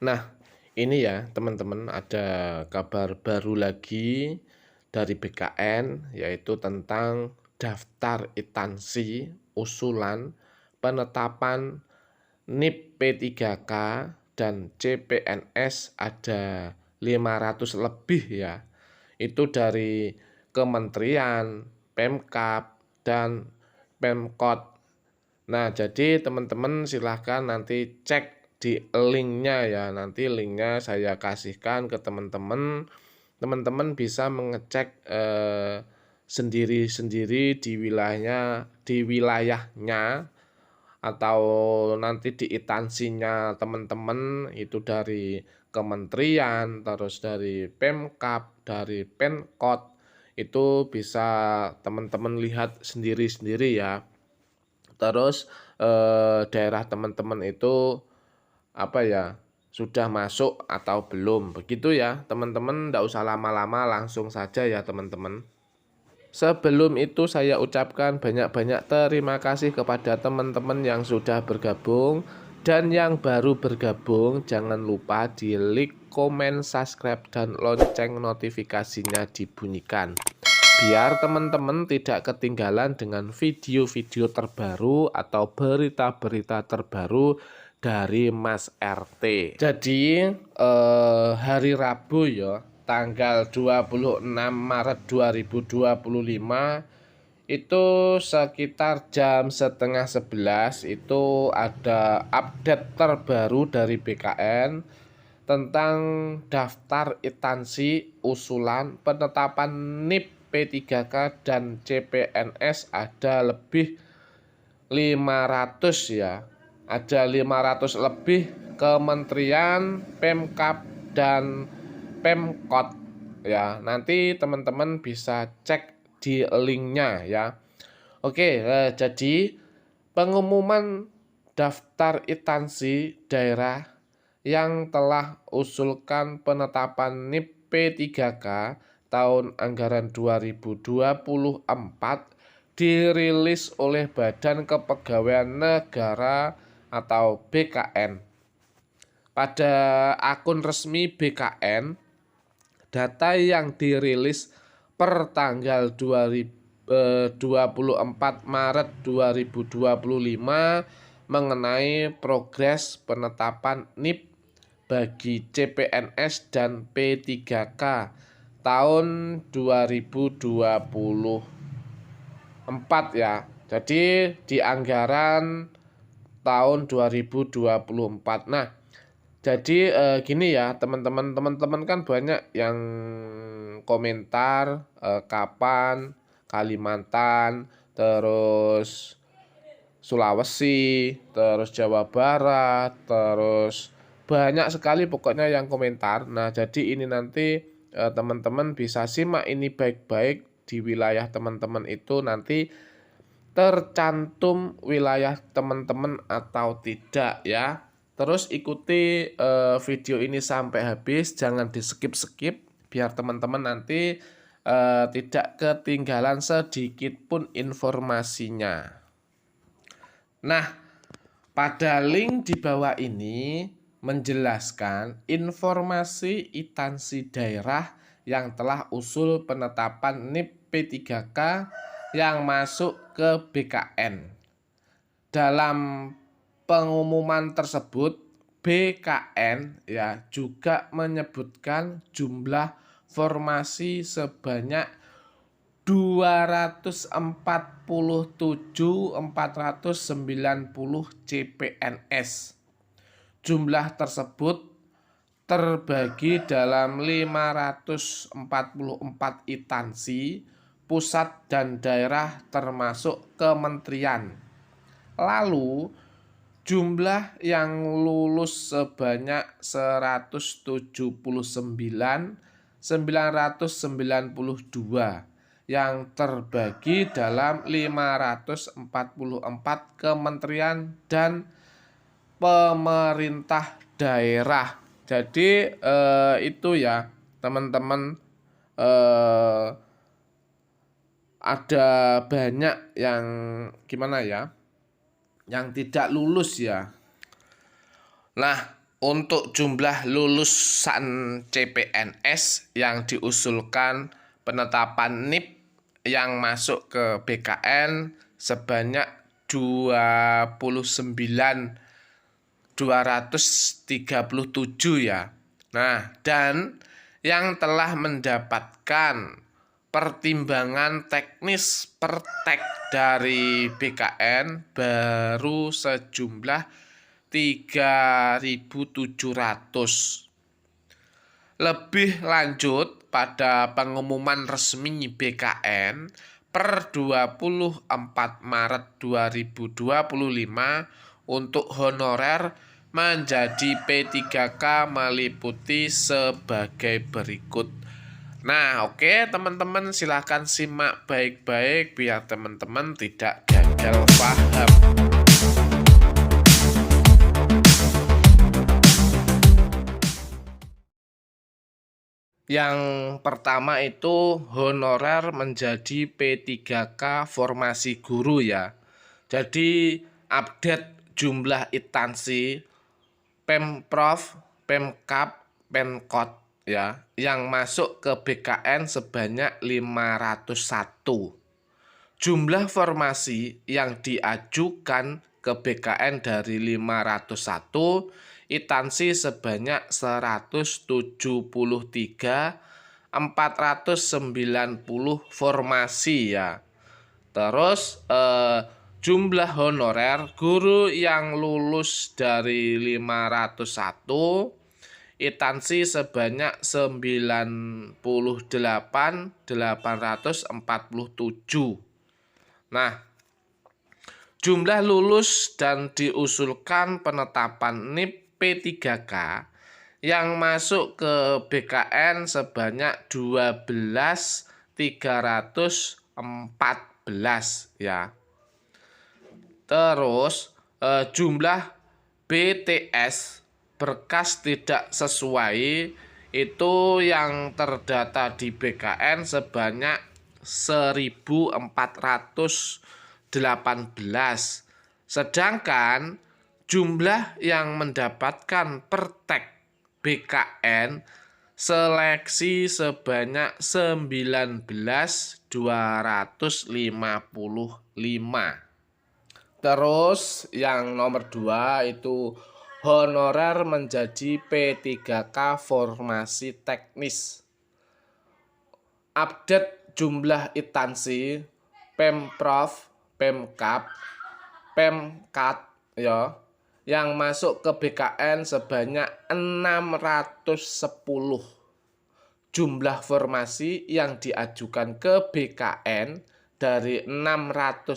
Nah, ini ya teman-teman, ada kabar baru lagi dari BKN, yaitu tentang daftar instansi usulan penetapan NIP P3K dan CPNS ada 500 lebih ya. Itu dari kementerian, Pemkab, dan Pemkot. Nah, jadi teman-teman silahkan nanti cek di linknya ya. Nanti linknya saya kasihkan ke teman-teman. Teman-teman bisa mengecek sendiri-sendiri di wilayahnya atau nanti di instansinya teman-teman itu dari kementerian, terus dari Pemkab, dari Pemkot, itu bisa teman-teman lihat sendiri-sendiri ya. Terus daerah teman-teman itu apa ya, sudah masuk atau belum, begitu ya teman-teman. Nggak usah lama-lama, langsung saja ya teman-teman. Sebelum itu saya ucapkan banyak-banyak terima kasih kepada teman-teman yang sudah bergabung. Dan yang baru bergabung, jangan lupa di like, komen, subscribe, dan lonceng notifikasinya dibunyikan, biar teman-teman tidak ketinggalan dengan video-video terbaru atau berita-berita terbaru dari Mas RT. Jadi hari Rabu ya, tanggal 26 Maret 2025, itu sekitar jam setengah 11 itu ada update terbaru dari BKN tentang daftar instansi usulan penetapan NIP P3K dan CPNS ada lebih 500 ya. Ada 500 lebih kementerian, Pemkab, dan Pemkot ya. Nanti teman-teman bisa cek di linknya ya. Oke, jadi pengumuman daftar instansi daerah yang telah usulkan penetapan NIP P3K tahun anggaran 2024 dirilis oleh Badan Kepegawaian Negara atau BKN. Pada akun resmi BKN, data yang dirilis per tanggal 24 Maret 2025 mengenai progres penetapan NIP bagi CPNS dan P3K tahun 2024 ya. Jadi di anggaran tahun 2024. Nah, jadi gini ya teman-teman kan banyak yang komentar kapan Kalimantan, terus Sulawesi, terus Jawa Barat, terus banyak sekali pokoknya yang komentar. Nah, jadi ini nanti teman-teman bisa simak ini baik-baik. Di wilayah teman-teman itu nanti tercantum wilayah teman-teman atau tidak ya. Terus ikuti video ini sampai habis, jangan di skip-skip biar teman-teman nanti tidak ketinggalan sedikit pun informasinya. Nah, pada link di bawah ini menjelaskan informasi instansi daerah yang telah usul penetapan NIP P3K yang masuk ke BKN. Dalam pengumuman tersebut, BKN ya juga menyebutkan jumlah formasi sebanyak 247.490 CPNS. Jumlah tersebut terbagi dalam 544 instansi pusat dan daerah termasuk kementerian. Lalu jumlah yang lulus sebanyak 179.992 yang terbagi dalam 544 kementerian dan pemerintah daerah. Jadi itu ya teman-teman, ada banyak yang gimana ya, yang tidak lulus ya. Nah, Untuk jumlah lulusan CPNS yang diusulkan penetapan NIP yang masuk ke BKN sebanyak 29.237 ya. Nah, dan yang telah mendapatkan pertimbangan teknis pertek dari BKN baru sejumlah 3.700. Lebih lanjut, pada pengumuman resmi BKN per 24 Maret 2025 untuk honorer menjadi P3K meliputi sebagai berikut. Nah, oke teman-teman, silahkan simak baik-baik biar teman-teman tidak gagal paham. Yang pertama itu honorer menjadi P3K formasi guru ya. Jadi update jumlah instansi Pemprov, Pemkab, Pemkot ya yang masuk ke BKN sebanyak 501. Jumlah formasi yang diajukan ke BKN dari 501 instansi sebanyak 173.490 formasi ya. Terus jumlah honorer guru yang lulus dari 501 instansi sebanyak 98.847. Nah, jumlah lulus dan diusulkan penetapan NIP P3K yang masuk ke BKN sebanyak 12.314 ya. Terus jumlah BTS berkas tidak sesuai itu yang terdata di BKN sebanyak 1.418. Sedangkan jumlah yang mendapatkan pertek BKN seleksi sebanyak 19.255. Terus yang nomor 2 itu honorer menjadi P3K formasi teknis. Update jumlah instansi Pemprov, Pemkab, Pemkat ya yang masuk ke BKN sebanyak 610. Jumlah formasi yang diajukan ke BKN dari 610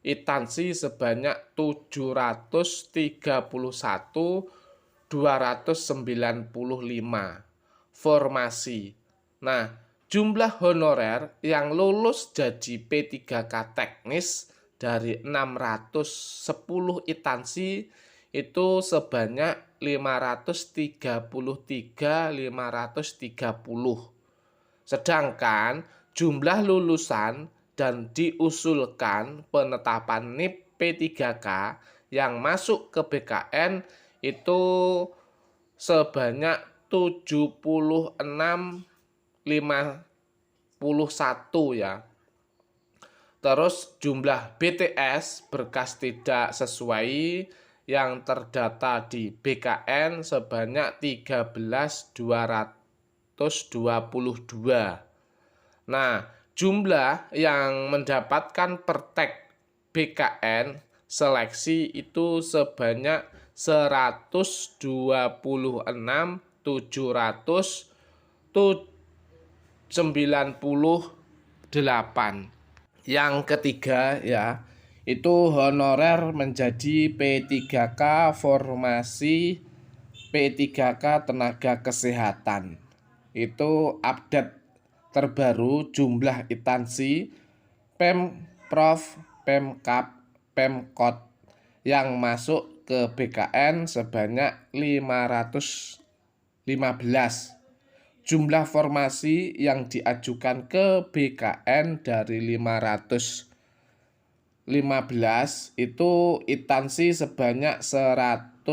instansi sebanyak 731.295 formasi. Nah, jumlah honorer yang lulus jadi P3K teknis dari 610 instansi itu sebanyak 533.530. Sedangkan jumlah lulusan dan diusulkan penetapan NIP P3K yang masuk ke BKN itu sebanyak 76.051 ya. Terus jumlah BTS berkas tidak sesuai yang terdata di BKN sebanyak 13.222. Nah, jumlah yang mendapatkan pertek BKN seleksi itu sebanyak 120.798. Yang ketiga ya, itu honorer menjadi P3K formasi P3K tenaga kesehatan. Itu update terbaru jumlah instansi Pemprov, Pemkab, Pemkot yang masuk ke BKN sebanyak 515. Jumlah formasi yang diajukan ke BKN dari 515 itu instansi sebanyak 101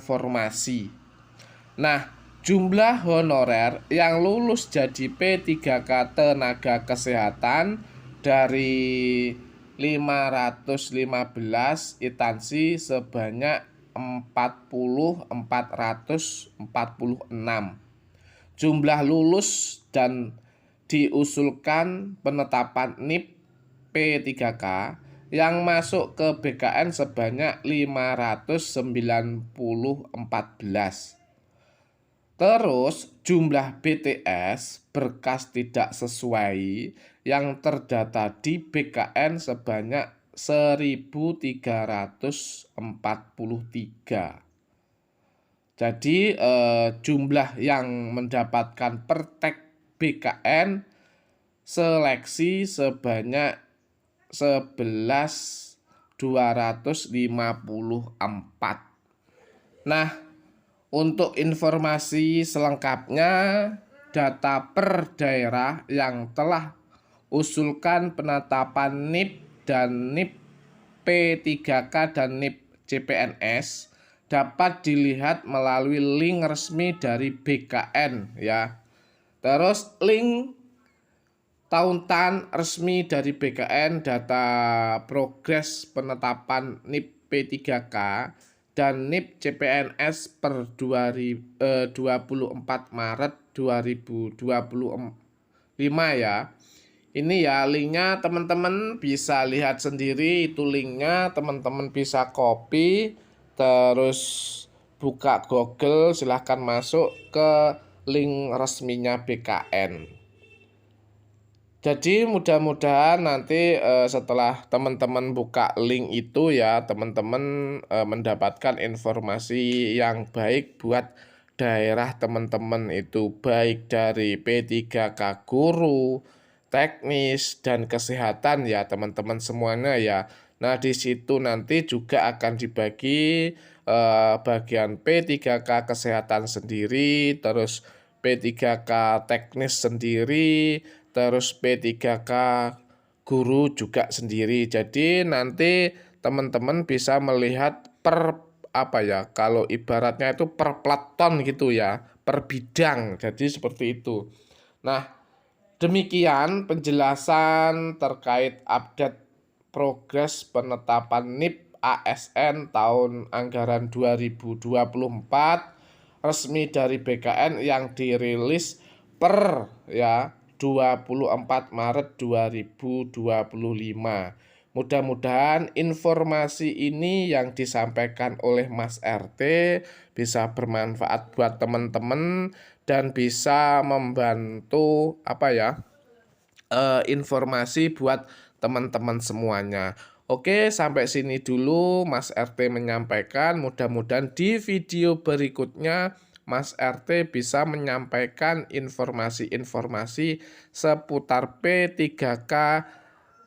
formasi. Nah, jumlah honorer yang lulus jadi P3K tenaga kesehatan dari 515 instansi sebanyak 446. Jumlah lulus dan diusulkan penetapan NIP P3K yang masuk ke BKN sebanyak 514. Terus jumlah BTS berkas tidak sesuai yang terdata di BKN sebanyak 1343. Jadi jumlah yang mendapatkan pertek BKN seleksi sebanyak 11.254. Nah, untuk informasi selengkapnya, data per daerah yang telah usulkan penetapan NIP dan NIP P3K dan NIP CPNS dapat dilihat melalui link resmi dari BKN ya. Terus link tautan resmi dari BKN data progres penetapan NIP P3K dan NIP CPNS per 24 Maret 2025 ya. Ini ya linknya, teman-teman bisa lihat sendiri, itu linknya, teman-teman bisa copy terus buka Google, silahkan masuk ke link resminya BKN. Jadi mudah-mudahan nanti setelah teman-teman buka link itu ya, teman-teman mendapatkan informasi yang baik buat daerah teman-teman itu, baik dari P3K guru, teknis, dan kesehatan ya teman-teman semuanya ya. Nah, di situ nanti juga akan dibagi bagian P3K kesehatan sendiri, terus P3K teknis sendiri, terus P3K guru juga sendiri. Jadi nanti teman-teman bisa melihat per kalau ibaratnya itu per peleton gitu ya, per bidang. Jadi seperti itu. Nah, demikian penjelasan terkait update progres penetapan NIP ASN tahun anggaran 2024 resmi dari BKN yang dirilis per 24 Maret 2025. Mudah-mudahan informasi ini yang disampaikan oleh Mas RT bisa bermanfaat buat teman-teman dan bisa membantu informasi buat teman-teman semuanya. Oke, sampai sini dulu Mas RT menyampaikan. Mudah-mudahan di video berikutnya Mas RT bisa menyampaikan informasi-informasi seputar P3K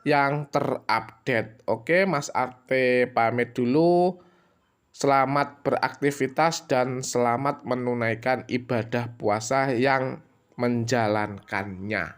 yang terupdate. Oke, Mas RT pamit dulu. Selamat beraktivitas dan selamat menunaikan ibadah puasa yang menjalankannya.